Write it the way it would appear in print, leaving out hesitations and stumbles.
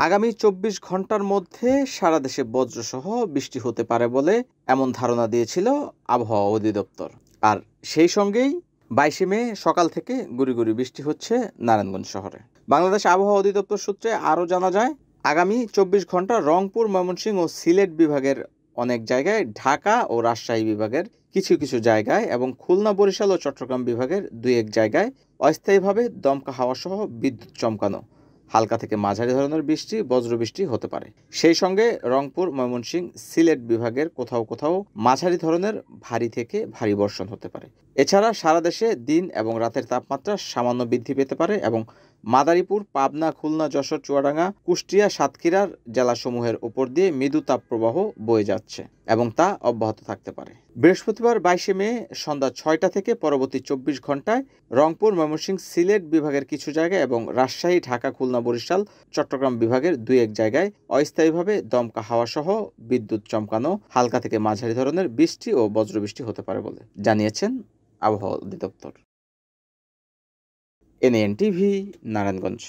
আগামী ২৪ ঘন্টার মধ্যে সারা দেশে বজ্রসহ বৃষ্টি হতে পারে বলে এমন ধারণা দিয়েছিল আবহাওয়া অধিদপ্তর। আর সেই সঙ্গেই ২২শে মে সকাল থেকে গুঁড়ি গুঁড়ি বৃষ্টি হচ্ছে নারায়ণগঞ্জ শহরে। বাংলাদেশ আবহাওয়া অধিদপ্তর সূত্রে আরও জানা যায়, আগামী ২৪ ঘন্টা রংপুর, ময়মনসিংহ ও সিলেট বিভাগের অনেক জায়গায়, ঢাকা ও রাজশাহী বিভাগের কিছু কিছু জায়গায় এবং খুলনা, বরিশাল ও চট্টগ্রাম বিভাগের ২-১ জায়গায় অস্থায়ীভাবে দমকা হাওয়াসহ বিদ্যুৎ চমকানো হালকা থেকে মাঝারি ধরনের বৃষ্টি, বজ্রবৃষ্টি হতে পারে। সেই সঙ্গে রংপুর, ময়মনসিংহ, সিলেট বিভাগের কোথাও কোথাও মাঝারি ধরনের ভারী থেকে ভারী বর্ষণ হতে পারে। এছাড়া সারা দেশে দিন এবং রাতের তাপমাত্রা সামান্য বৃদ্ধি পেতে পারে এবং মাদারীপুর, পাবনা, খুলনা, যশোর, চুয়াডাঙ্গা, কুষ্টিয়া, সাতক্ষীরার জেলাসমূহের উপর দিয়ে মৃদু তাপপ্রবাহ বয়ে যাচ্ছে এবং তা অব্যাহত থাকতে পারে। বৃহস্পতিবার ২২শে মে সন্ধ্যা ৬টা থেকে পরবর্তী ২৪ ঘন্টায় রংপুর, ময়মনসিংহ, সিলেট বিভাগের কিছু জায়গায় এবং রাজশাহী, ঢাকা, খুলনা, বরিশাল, চট্টগ্রাম বিভাগের ২-১ জায়গায় অস্থায়ীভাবে দমকা হাওয়াসহ বিদ্যুৎ চমকানো হালকা থেকে মাঝারি ধরনের বৃষ্টি ও বজ্রবৃষ্টি হতে পারে বলে জানিয়েছেন আবহাওয়া অধিদপ্তর। NN TV, Narayanganj.